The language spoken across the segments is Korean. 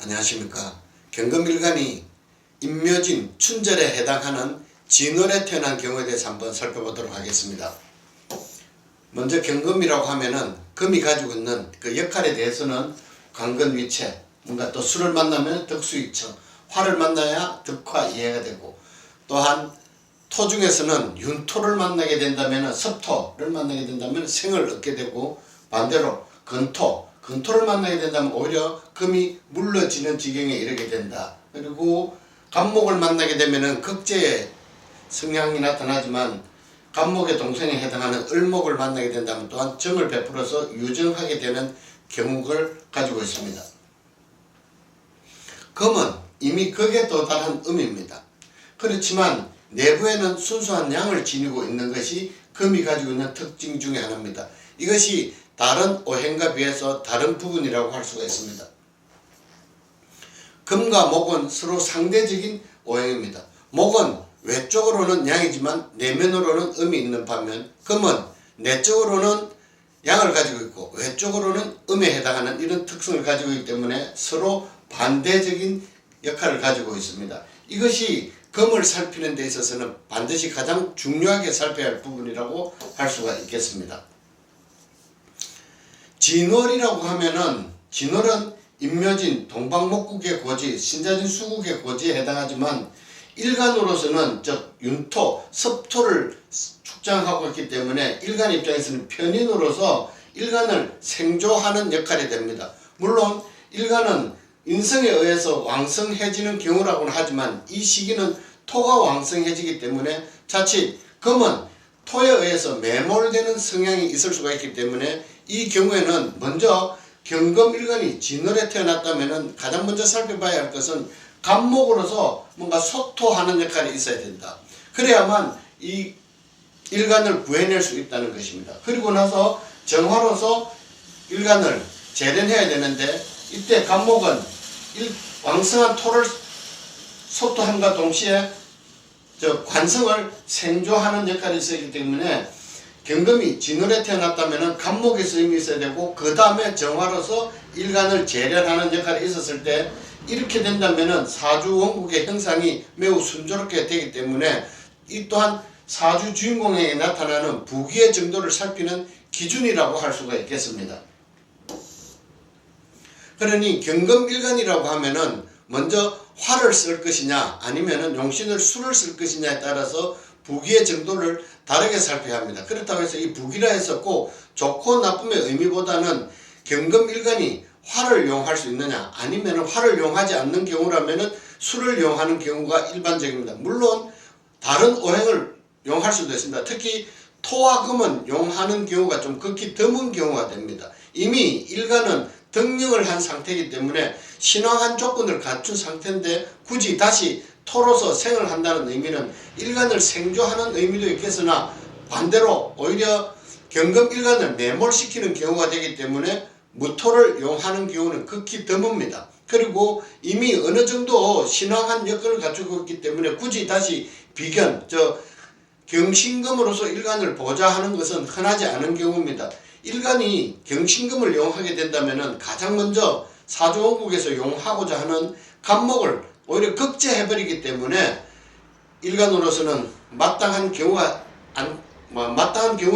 안녕하십니까. 경금일간이 임묘진 춘절에 해당하는 진월에 태어난 경우에 대해서 한번 살펴보도록 하겠습니다. 먼저 경금이라고 하면은 금이 가지고 있는 그 역할에 대해서는 관건위체, 뭔가 또 수를 만나면 덕수이청, 화를 만나야 덕화 이해가 되고, 또한 토 중에서는 윤토를 만나게 된다면 섭토를 만나게 된다면 생을 얻게 되고, 반대로 건토를 만나게 된다면 오히려 금이 물러지는 지경에 이르게 된다. 그리고 간목을 만나게 되면은 극제의 성향이 나타나지만 간목의 동생에 해당하는 을목을 만나게 된다면 또한 정을 베풀어서 유정하게 되는 경우를 가지고 있습니다. 금은 이미 극에 도달한 음입니다. 그렇지만 내부에는 순수한 양을 지니고 있는 것이 금이 가지고 있는 특징 중에 하나입니다. 이것이 다른 오행과 비해서 다른 부분이라고 할 수가 있습니다. 금과 목은 서로 상대적인 오행입니다. 목은 외적으로는 양이지만 내면으로는 음이 있는 반면 금은 내적으로는 양을 가지고 있고 외적으로는 음에 해당하는 이런 특성을 가지고 있기 때문에 서로 반대적인 역할을 가지고 있습니다. 이것이 금을 살피는 데 있어서는 반드시 가장 중요하게 살펴야 할 부분이라고 할 수가 있겠습니다. 진월이라고 하면은 진월은 임묘진, 동방목국의 고지, 신자진 수국의 고지에 해당하지만 일간으로서는 즉 윤토, 섭토를 축장하고 있기 때문에 일간 입장에서는 편인으로서 일간을 생조하는 역할이 됩니다. 물론 일간은 인성에 의해서 왕성해지는 경우라고는 하지만 이 시기는 토가 왕성해지기 때문에 자칫 금은 토에 의해서 매몰되는 성향이 있을 수가 있기 때문에 이 경우에는 먼저 경금일간이 진월에 태어났다면 가장 먼저 살펴봐야 할 것은 간목으로서 뭔가 소토하는 역할이 있어야 된다. 그래야만 이 일간을 구해낼 수 있다는 것입니다. 그리고 나서 정화로서 일간을 재련해야 되는데 이때 간목은 왕성한 토를 소토함과 동시에 관성을 생조하는 역할이 있기 때문에 경금이 진월에 태어났다면 간목의 쓰임이 있어야 되고 그 다음에 정화로서 일간을 재련하는 역할이 있었을 때 이렇게 된다면 사주 원국의 형상이 매우 순조롭게 되기 때문에 이 또한 사주 주인공에게 나타나는 부귀의 정도를 살피는 기준이라고 할 수가 있겠습니다. 그러니 경금일간이라고 하면은 먼저 화를 쓸 것이냐 아니면은 용신을 수를 쓸 것이냐에 따라서 부귀의 정도를 다르게 살펴야 합니다. 그렇다고 해서 이 부귀라 해서 꼭 좋고 나쁨의 의미보다는 경금일간이 화를 이용할 수 있느냐 아니면 화를 이용하지 않는 경우라면 수를 이용하는 경우가 일반적입니다. 물론 다른 오행을 이용할 수도 있습니다. 특히 토와 금은 이용하는 경우가 좀 극히 드문 경우가 됩니다. 이미 일간은 덕령을 한 상태이기 때문에 신왕한 조건을 갖춘 상태인데 굳이 다시 토로서 생을 한다는 의미는 일간을 생조하는 의미도 있겠으나 반대로 오히려 경금일간을 매몰시키는 경우가 되기 때문에 무토를 이용하는 경우는 극히 드뭅니다. 그리고 이미 어느 정도 신왕한 여건을 갖추고 있기 때문에 굳이 다시 비견, 경신금으로서 일간을 보좌하는 것은 흔하지 않은 경우입니다. 일간이 경신금을 이용하게 된다면 가장 먼저 사주원국에서 이용하고자 하는 간목을 오히려 극제해버리기 때문에 일간으로서는 마땅한 경우에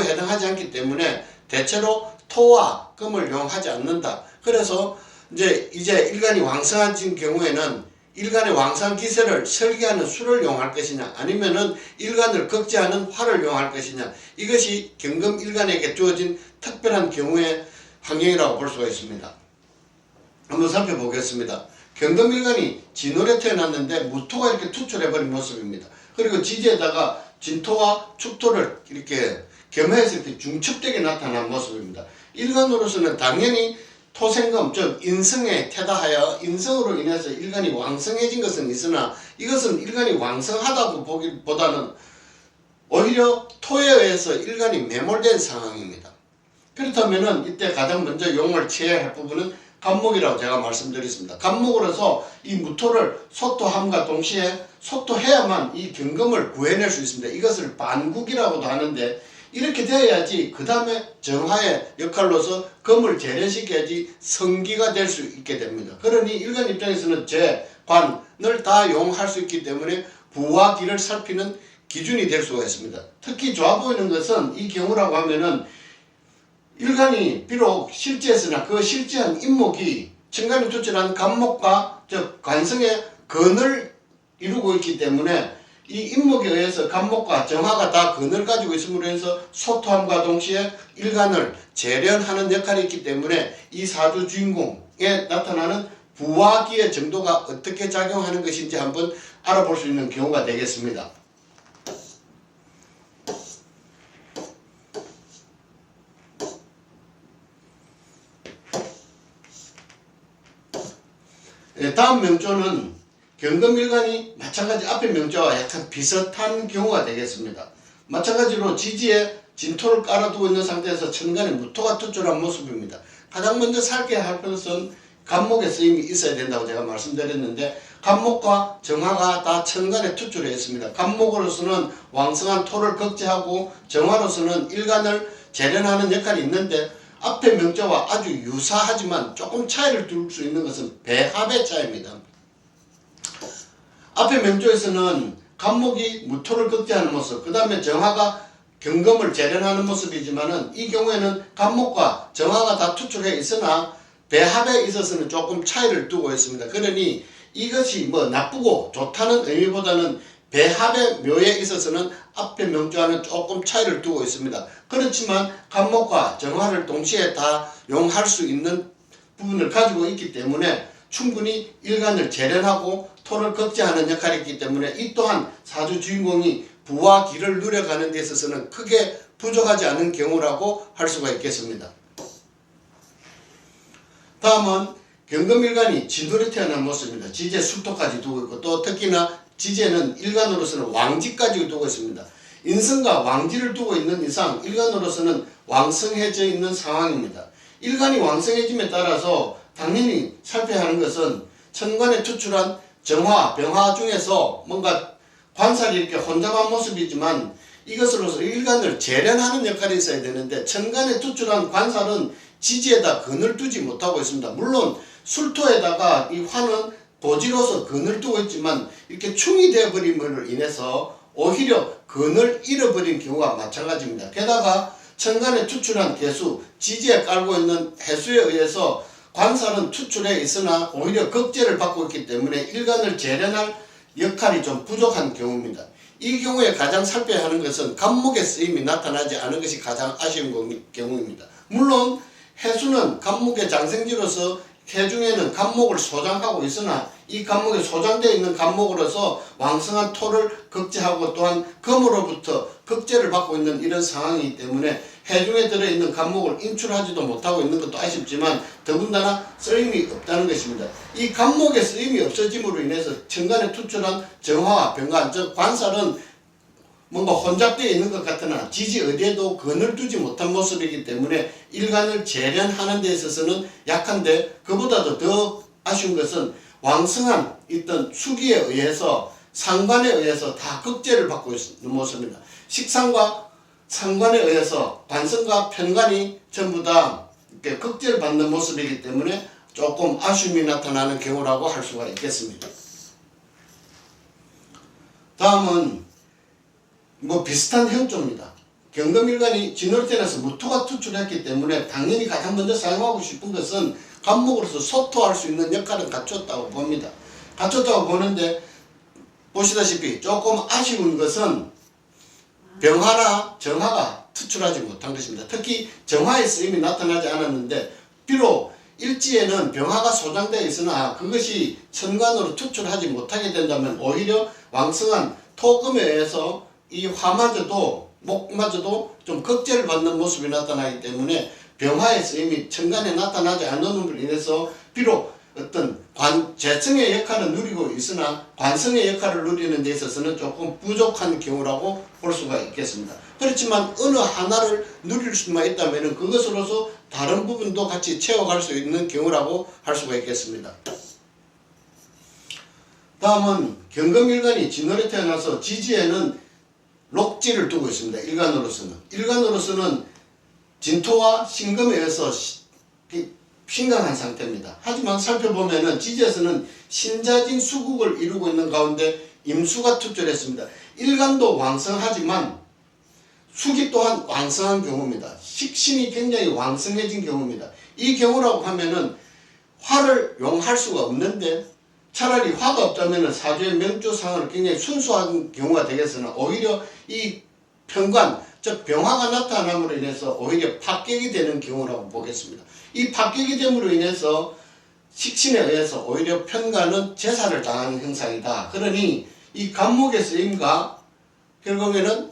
해당하지 않기 때문에 대체로 토와 금을 이용하지 않는다. 그래서 이제 일간이 왕성해진 경우에는 일간의 왕성한 기세를 설계하는 수를 이용할 것이냐 아니면은 일간을 극제하는 화를 이용할 것이냐 이것이 경금일간에게 주어진 특별한 경우의 환경이라고 볼 수가 있습니다. 한번 살펴보겠습니다. 경금일간이 진월에 태어났는데 무토가 이렇게 투출해버린 모습입니다. 그리고 지지에다가 진토와 축토를 이렇게 겸해서 이렇게 중첩되게 나타난 모습입니다. 일간으로서는 당연히 토생금 즉 인성에 태다하여 인성으로 인해서 일간이 왕성해진 것은 있으나 이것은 일간이 왕성하다고 보기보다는 오히려 토에 의해서 일간이 매몰된 상황입니다. 그렇다면 이때 가장 먼저 용을 취해야 할 부분은 간목이라고 제가 말씀드렸습니다. 간목으로서 이 무토를 소토함과 동시에 소토해야만 이 경금을 구해낼 수 있습니다. 이것을 반국이라고도 하는데 이렇게 돼야지 그 다음에 정화의 역할로서 금을 재련시켜야지 성기가 될 수 있게 됩니다. 그러니 일간 입장에서는 재관을 다 용할 수 있기 때문에 부와 기를 살피는 기준이 될 수가 있습니다. 특히 좋아 보이는 것은 이 경우라고 하면은 일간이 비록 실제했으나 그 실제한 인목이 천간에 투철한 간목과 즉 관성의 건을 이루고 있기 때문에 이 인목에 의해서 간목과 정화가 다 건을 가지고 있음으로 해서 소토함과 동시에 일간을 재련하는 역할이 있기 때문에 이 사주 주인공에 나타나는 부와 기의 정도가 어떻게 작용하는 것인지 한번 알아볼 수 있는 경우가 되겠습니다. 다음 명조는 경금일간이 마찬가지 앞의 명조와 약간 비슷한 경우가 되겠습니다. 마찬가지로 지지에 진토를 깔아두고 있는 상태에서 천간에 무토가 투출한 모습입니다. 가장 먼저 살게 할 것은 간목의 쓰임이 있어야 된다고 제가 말씀드렸는데 간목과 정화가 다 천간에 투출해 있습니다. 간목으로서는 왕성한 토를 극제하고 정화로서는 일간을 재련하는 역할이 있는데 앞의 명조와 아주 유사하지만 조금 차이를 둘 수 있는 것은 배합의 차이입니다. 앞의 명조에서는 간목이 무토를 극제하는 모습, 그 다음에 정화가 경금을 재련하는 모습이지만은 이 경우에는 간목과 정화가 다 투출해 있으나 배합에 있어서는 조금 차이를 두고 있습니다. 그러니 이것이 뭐 나쁘고 좋다는 의미보다는 배합의 묘에 있어서는 앞의 명조와는 조금 차이를 두고 있습니다. 그렇지만 간목과 정화를 동시에 다 용할 수 있는 부분을 가지고 있기 때문에 충분히 일간을 재련하고 토를 극제하는 역할이 있기 때문에 이 또한 사주 주인공이 부와 기를 누려가는 데 있어서는 크게 부족하지 않은 경우라고 할 수가 있겠습니다. 다음은 경금일간이 진돌에 태어난 모습입니다. 지지에 술토까지 두고 있고 또 특히나 지지에는 일간으로서는 왕지까지 두고 있습니다. 인성과 왕지를 두고 있는 이상 일간으로서는 왕성해져 있는 상황입니다. 일간이 왕성해짐에 따라서 당연히 살펴야 하는 것은 천간에 투출한 정화, 병화 중에서 뭔가 관살이 이렇게 혼잡한 모습이지만 이것으로서 일간을 재련하는 역할이 있어야 되는데 천간에 투출한 관살은 지지에다 건을 두지 못하고 있습니다. 물론 술토에다가 이 화는 도지로서 건을 두고 있지만 이렇게 충이 되어버림으로 인해서 오히려 건을 잃어버린 경우가 마찬가지입니다. 게다가 천간에 투출한 개수, 지지에 깔고 있는 해수에 의해서 관살은 투출해 있으나 오히려 극제를 받고 있기 때문에 일간을 재련할 역할이 좀 부족한 경우입니다. 이 경우에 가장 살펴야 하는 것은 간목의 쓰임이 나타나지 않은 것이 가장 아쉬운 경우입니다. 물론 해수는 간목의 장생지로서 해중에는 간목을 소장하고 있으나 이 간목에 소장되어 있는 간목으로서 왕성한 토를 극제하고 또한 금으로부터 극제를 받고 있는 이런 상황이기 때문에 해중에 들어있는 간목을 인출하지도 못하고 있는 것도 아쉽지만 더군다나 쓰임이 없다는 것입니다. 이 간목의 쓰임이 없어짐으로 인해서 천간에 투출한 정화와 병관, 즉 관살은 뭔가 혼잡되어 있는 것 같으나 지지 어디에도 건을 두지 못한 모습이기 때문에 일간을 재련하는 데 있어서는 약한데 그보다도 더 아쉬운 것은 왕성한 있던 수기에 의해서 상관에 의해서 다 극제를 받고 있는 모습입니다. 식상과 상관에 의해서 관성과 편관이 전부 다 이렇게 극제를 받는 모습이기 때문에 조금 아쉬움이 나타나는 경우라고 할 수가 있겠습니다. 다음은 비슷한 형조입니다. 경금일간이 진월에 태어나서 무토가 투출했기 때문에 당연히 가장 먼저 사용하고 싶은 것은 간목으로서 소토할 수 있는 역할을 갖췄다고 봅니다. 갖췄다고 보는데 보시다시피 조금 아쉬운 것은 병화나 정화가 투출하지 못한 것입니다. 특히 정화의 쓰임이 나타나지 않았는데 비록 일지에는 병화가 소장되어 있으나 그것이 천간으로 투출하지 못하게 된다면 오히려 왕성한 토금에 의해서 이 화마저도 목마저도 좀 극제를 받는 모습이 나타나기 때문에 병화의 쓰임이 천간에 나타나지 않음으로 인해서 비록 어떤 재성의 역할을 누리고 있으나 관성의 역할을 누리는 데 있어서는 조금 부족한 경우라고 볼 수가 있겠습니다. 그렇지만 어느 하나를 누릴 수만 있다면 그것으로서 다른 부분도 같이 채워갈 수 있는 경우라고 할 수가 있겠습니다. 다음은 경금일간이 진월에 태어나서 지지에는 록지를 두고 있습니다. 일간으로서는 진토와 신금에 의해서 신강한 상태입니다. 하지만 살펴보면은 지지에서는 신자진 수국을 이루고 있는 가운데 임수가 투철했습니다. 일간도 왕성하지만 수기 또한 왕성한 경우입니다. 식신이 굉장히 왕성해진 경우입니다. 이 경우라고 하면은 화를 용할 수가 없는데 차라리 화가 없다면 사주의 명조상으로 굉장히 순수한 경우가 되겠으나 오히려 이 편관, 즉 병화가 나타남으로 인해서 오히려 파격이 되는 경우라고 보겠습니다. 이 파격이 됨으로 인해서 식신에 의해서 오히려 편관은 제사를 당하는 형상이다. 그러니 이 간목의 쓰임과 결국에는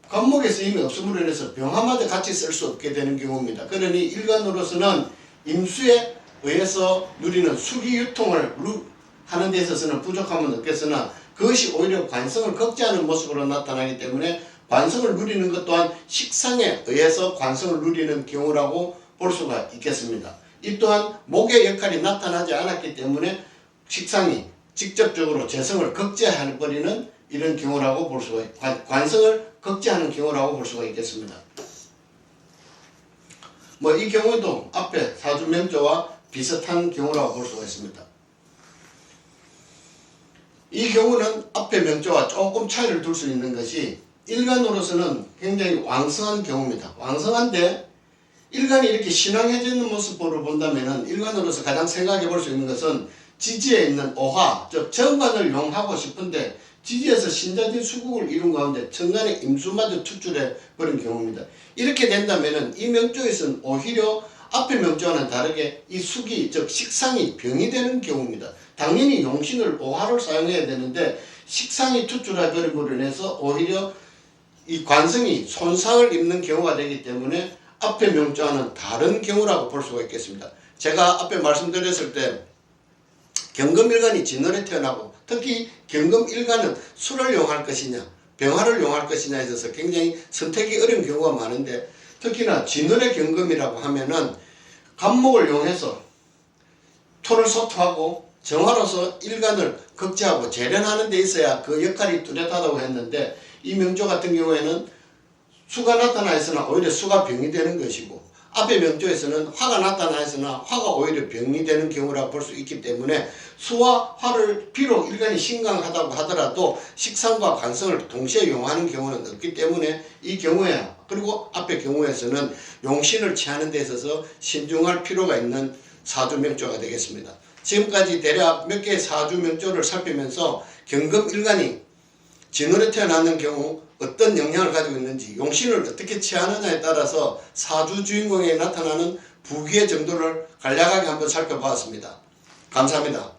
간목의 쓰임이 없음으로 인해서 병화마저 같이 쓸 수 없게 되는 경우입니다. 그러니 일간으로서는 임수에 의해서 누리는 수기 유통을 하는 데 있어서는 부족함은 없겠으나 그것이 오히려 관성을 걱지하는 모습으로 나타나기 때문에 관성을 누리는 것 또한 식상에 의해서 관성을 누리는 경우라고 볼 수가 있겠습니다. 이 또한 목의 역할이 나타나지 않았기 때문에 식상이 직접적으로 재성을 걱제해버리는 이런 경우라고 볼 수가 관성을 걱제하는 경우라고 볼 수가 있겠습니다. 이 경우도 앞에 사주명조와 비슷한 경우라고 볼 수가 있습니다. 이 경우는 앞에 명조와 조금 차이를 둘 수 있는 것이 일간으로서는 굉장히 왕성한 경우입니다. 왕성한데 일간이 이렇게 신앙해지는 모습으로 본다면 일간으로서 가장 생각해 볼 수 있는 것은 지지에 있는 오화, 즉 정관을 용하고 싶은데 지지에서 신자진 수국을 이룬 가운데 천간의 임수마저 투출해 버린 경우입니다. 이렇게 된다면 이 명조에서는 오히려 앞에 명조와는 다르게 이 수기, 즉 식상이 병이 되는 경우입니다. 당연히 용신을 오화를 사용해야 되는데 식상이 투출해 버림으로 인해서 오히려 이 관성이 손상을 입는 경우가 되기 때문에 앞에 명조와는 다른 경우라고 볼 수가 있겠습니다. 제가 앞에 말씀드렸을 때 경금일간이 진월에 태어나고 특히 경금일간은 술을 용할 것이냐 병화를 용할 것이냐에 있어서 굉장히 선택이 어려운 경우가 많은데 특히나 진월의 경금이라고 하면은 간목을 용해서 토를 소토하고 정화로서 일간을 극제하고 재련하는 데 있어야 그 역할이 뚜렷하다고 했는데 이 명조 같은 경우에는 수가 나타나 있으나 오히려 수가 병이 되는 것이고 앞의 명조에서는 화가 나타나 있으나 화가 오히려 병이 되는 경우라고 볼 수 있기 때문에 수와 화를 비록 일간이 신강하다고 하더라도 식상과 관성을 동시에 용하는 경우는 없기 때문에 이 경우에 그리고 앞의 경우에서는 용신을 취하는 데 있어서 신중할 필요가 있는 사주명조가 되겠습니다. 지금까지 대략 몇 개의 사주명조를 살피면서 경금일간이 진월에 태어나는 경우 어떤 영향을 가지고 있는지 용신을 어떻게 취하느냐에 따라서 사주 주인공에 나타나는 부귀의 정도를 간략하게 한번 살펴보았습니다. 감사합니다.